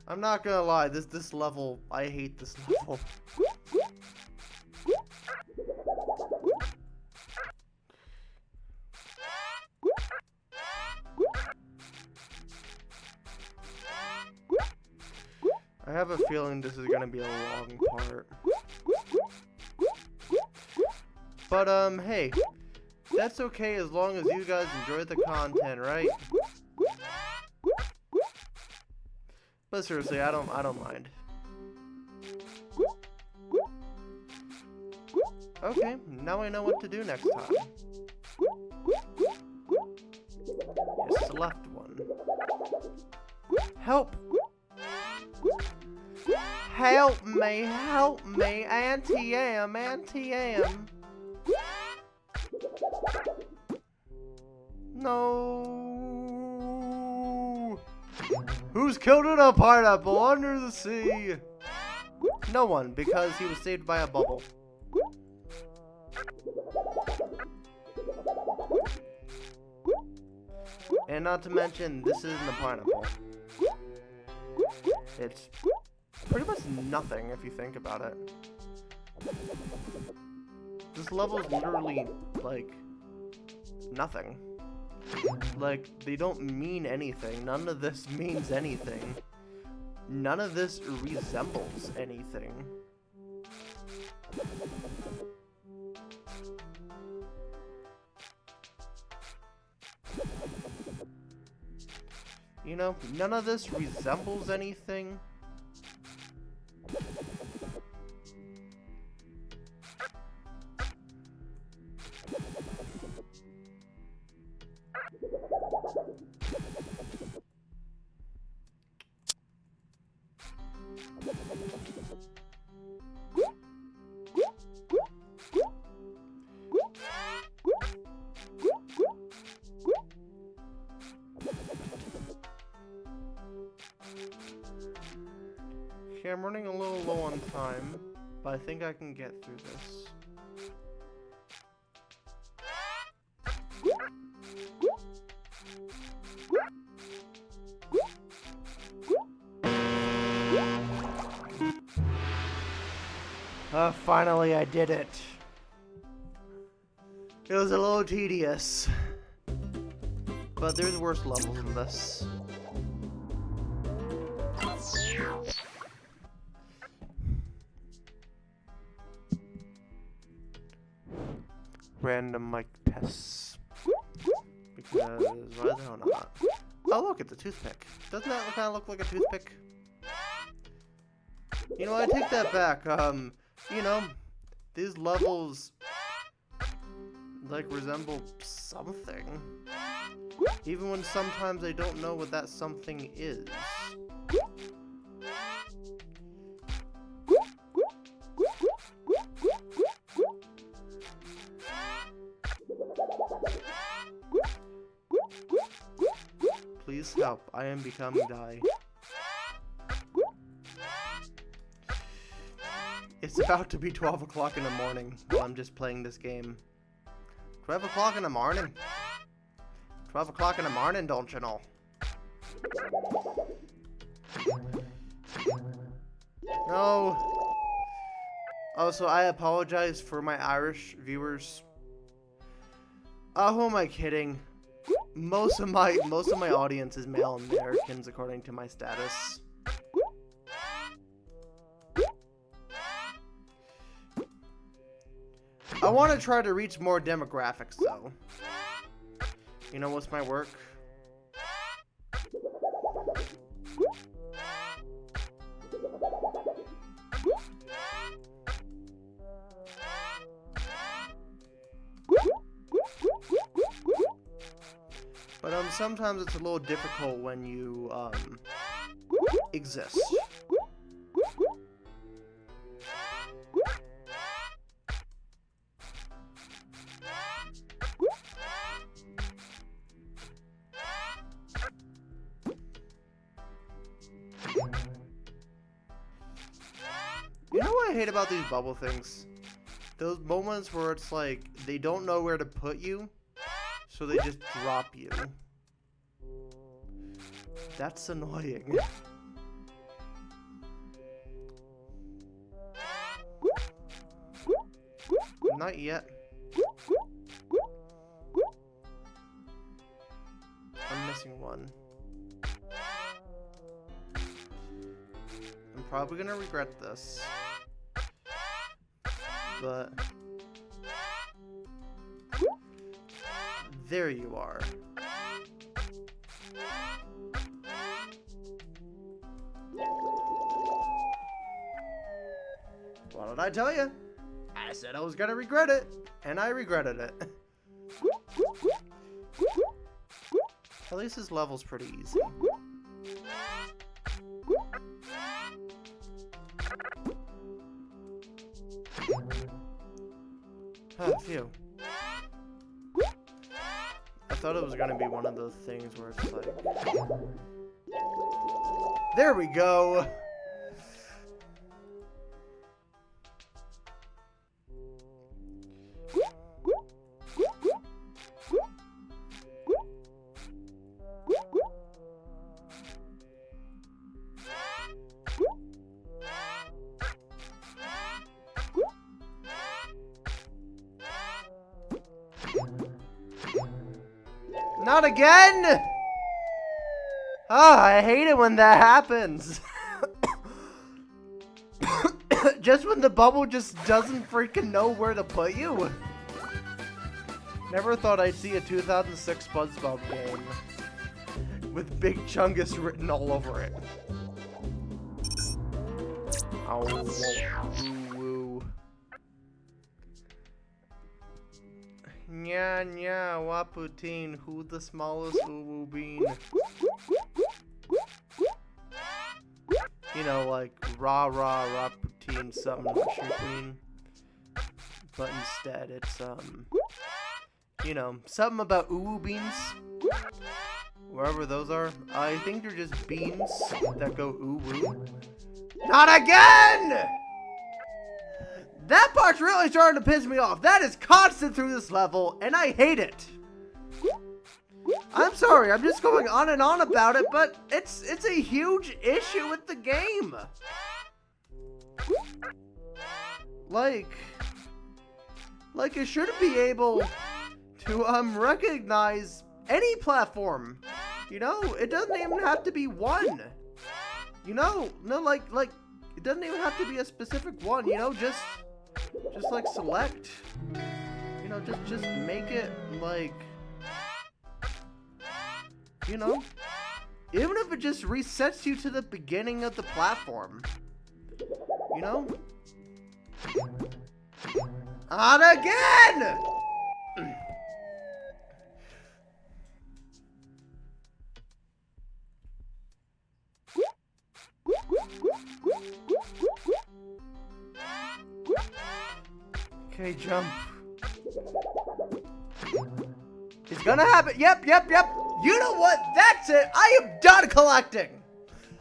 I'm not gonna lie, this level, I hate this level. I have a feeling this is gonna be a long part. But hey, that's okay as long as you guys enjoy the content, right? But seriously, I don't mind. Okay, now I know what to do next time. Yes, the left one. Help! Help me, Auntie Am. No. Who's killed in a pineapple under the sea? No one, because he was saved by a bubble. And not to mention, this isn't a pineapple. It's pretty much nothing if you think about it. This level is literally, like, nothing. Like, they don't mean anything. None of this means anything. None of this resembles anything. You know, none of this resembles anything. Okay, I'm running a little low on time, but I think I can get through this. Finally I did it. It was a little tedious, but there's worse levels than this. Random mic tests. Because why the hell not? Oh look, it's a toothpick. Doesn't that kind of look like a toothpick? You know, I take that back. You know, these levels like resemble something. Even when sometimes I don't know what that something is. Please help, I am becoming die. It's about to be 12 o'clock in the morning while I'm just playing this game. 12 o'clock in the morning? 12 o'clock in the morning, don't you know? No. Also, I apologize for my Irish viewers. Who am I kidding? Most of my audience is male Americans according to my status. I want to try to reach more demographics though. You know what's my work? But sometimes it's a little difficult when you exist. I hate about these bubble things? Those moments where it's like, they don't know where to put you, so they just drop you. That's annoying. Not yet. I'm missing one. I'm probably gonna regret this. But there you are. What did I tell you? I said I was gonna regret it, and I regretted it. At least this level's pretty easy. Oh, phew. I thought it was gonna be one of those things where it's like... There we go! Not again! Oh, I hate it when that happens. Just when the bubble just doesn't freaking know where to put you. Never thought I'd see a 2006 SpongeBob game with Big Chungus written all over it. Oh, woo. Nya nya waputin, who the smallest woo bean? You know, like rah rah raputin, something queen. But instead, it's you know, something about uwu beans. Wherever those are, I think they're just beans that go uwu. Not again! That part's really starting to piss me off. That is constant through this level, and I hate it. I'm sorry, I'm just going on and on about it, but it's a huge issue with the game. Like it shouldn't be able to recognize any platform. You know, it doesn't even have to be one. You know, no, like it doesn't even have to be a specific one. You know, just like select. You know, just make it like, you know, even if it just resets you to the beginning of the platform. You know? Not again! Okay, jump. It's gonna happen. Yep. You know what? That's it. I am done collecting.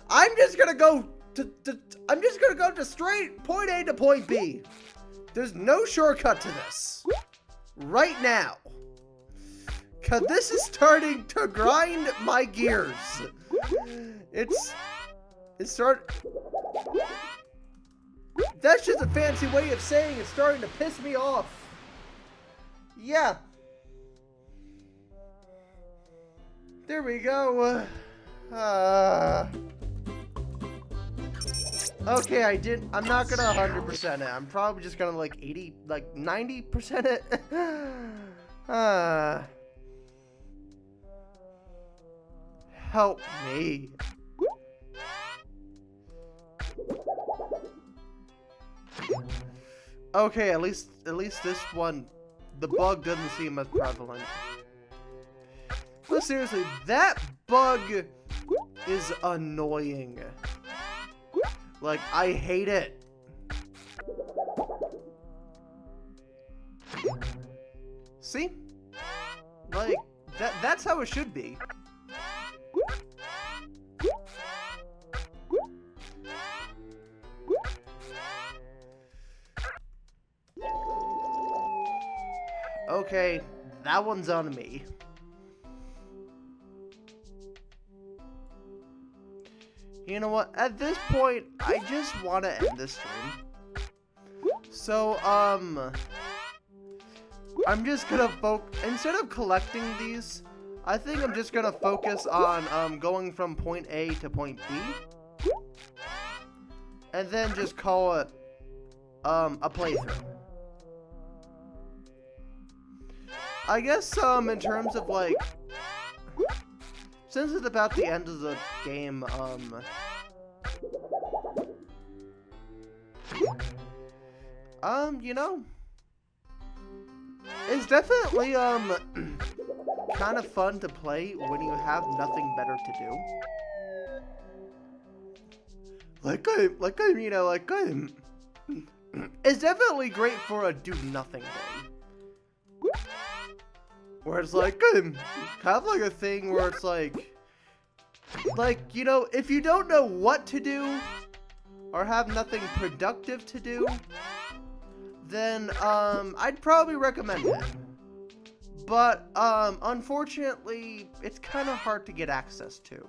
I'm just gonna go to straight point A to point B. There's no shortcut to this. Right now. Cause this is starting to grind my gears. That's just a fancy way of saying it's starting to piss me off. Yeah. There we go. Okay, I'm not gonna 100% it. I'm probably just gonna like 90% it. Help me. Okay, at least this one, the bug doesn't seem as prevalent. But seriously, that bug is annoying. Like, I hate it. See? Like, that's how it should be. Okay, that one's on me. You know what? At this point, I just want to end this stream. So, I'm just gonna instead of collecting these, I think I'm just gonna focus on, going from point A to point B. And then just call it, a playthrough. I guess, in terms of, like, since it's about the end of the game, you know, it's definitely, kind of fun to play when you have nothing better to do. It's definitely great for a do-nothing day. Where it's like, kind of like a thing where it's like, you know, if you don't know what to do, or have nothing productive to do, then, I'd probably recommend it. But, unfortunately, it's kind of hard to get access to.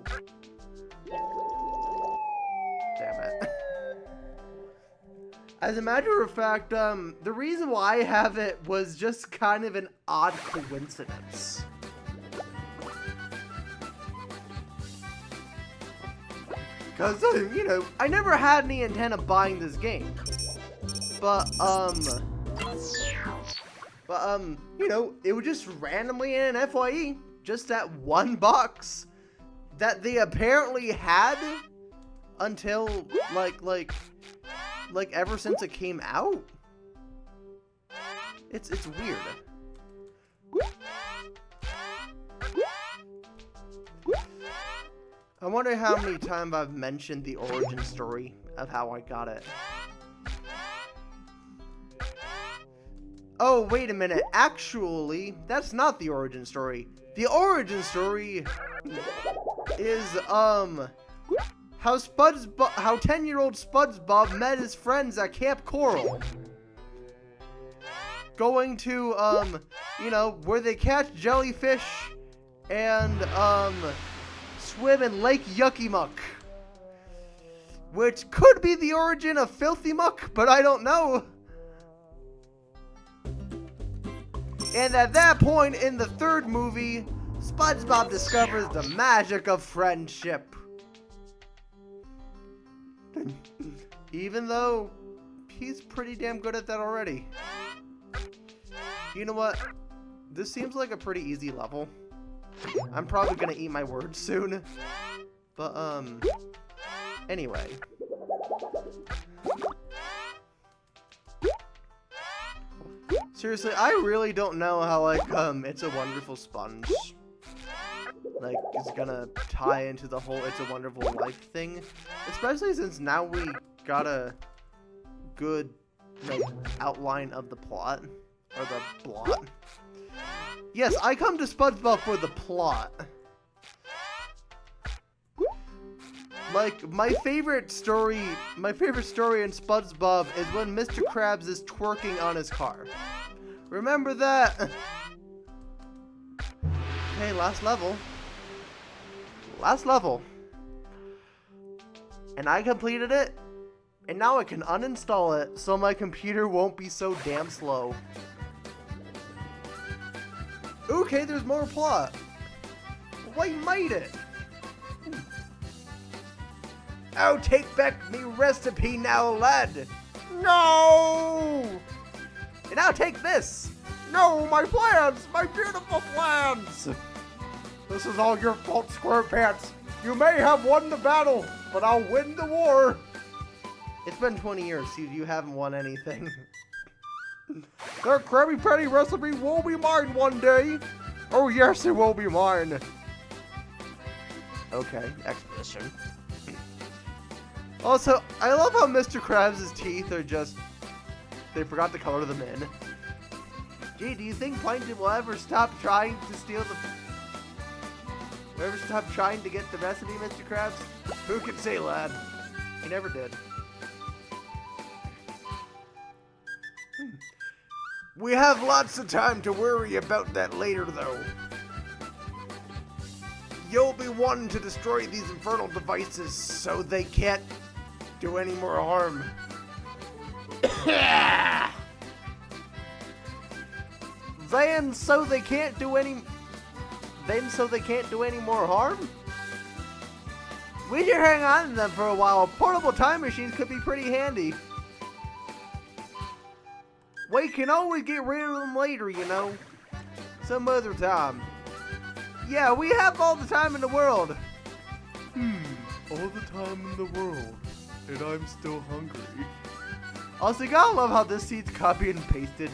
Damn it. As a matter of fact, the reason why I have it was just kind of an odd coincidence. Because, you know, I never had any intent of buying this game. But, you know, it was just randomly in an FYE, just that one box that they apparently had until, like ever since it came out. It's weird. I wonder how many times I've mentioned the origin story of how I got it. Oh, wait a minute. Actually, that's not the origin story. The origin story is, how 10-year-old SpongeBob met his friends at Camp Coral. Going to, you know, where they catch jellyfish and, swim in Lake Yucky Muck. Which could be the origin of Filthy Muck, but I don't know. And at that point in the third movie, SpongeBob discovers the magic of friendship. Even though he's pretty damn good at that already. You know what? This seems like a pretty easy level. I'm probably gonna eat my words soon. But, anyway. Seriously, I really don't know how, like, It's a Wonderful Sponge, like, is gonna tie into the whole It's a Wonderful Life thing. Especially since now we got a good, like, outline of the plot. Or the blot. Yes, I come to SpongeBob for the plot. Like, my favorite story in SpongeBob is when Mr. Krabs is twerking on his car. Remember that? Okay, last level. Last level. And I completed it. And now I can uninstall it so my computer won't be so damn slow. Okay, there's more plot. Well, I made it. Oh, take back me recipe now, lad. No! And now take this. No, my plans, my beautiful plans. This is all your fault, SquarePants. You may have won the battle, but I'll win the war. It's been 20 years, you haven't won anything. Their Krabby Patty recipe will be mine one day. Oh yes, it will be mine. Okay, exposition. Also, I love how Mr. Krabs' teeth are just... They forgot to color them in. Gee, do you think Plankton will ever stop trying to steal the... Will ever stop trying to get the recipe, Mr. Krabs? Who can say, lad? He never did. We have lots of time to worry about that later, though. You'll be wanting to destroy these infernal devices so they can't do any more harm. Then so they can't do any more harm? We should hang on to them for a while. Portable time machines could be pretty handy. We can always get rid of them later, you know. Some other time. Yeah, we have all the time in the world. All the time in the world. And I'm still hungry. Also, you gotta love how this scene's copied and pasted.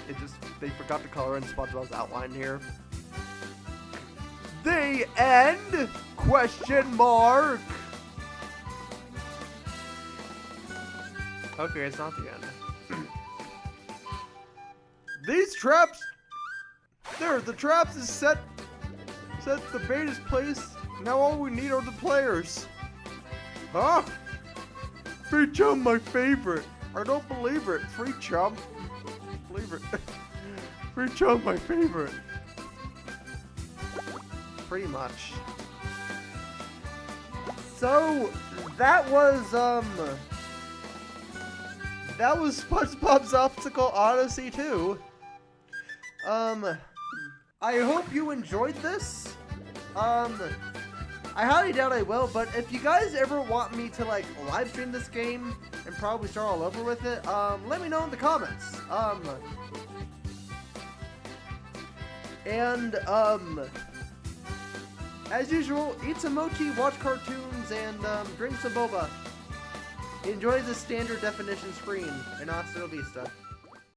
They forgot to color in SpongeBob's outline here. The end? Question mark. Okay, it's not the end. These traps. There, the traps is set. The bait is placed. Now all we need are the players. Huh? Free chum, my favorite. I don't believe it. Free chum. Believe it. Free chum, my favorite. Pretty much. So that was SpongeBob's Optical Odyssey 2. I hope you enjoyed this. I highly doubt I will, but if you guys ever want me to like live stream this game and probably start all over with it, let me know in the comments. As usual, eat some mochi, watch cartoons, and drink some boba. Enjoy the standard definition screen, and hasta la vista.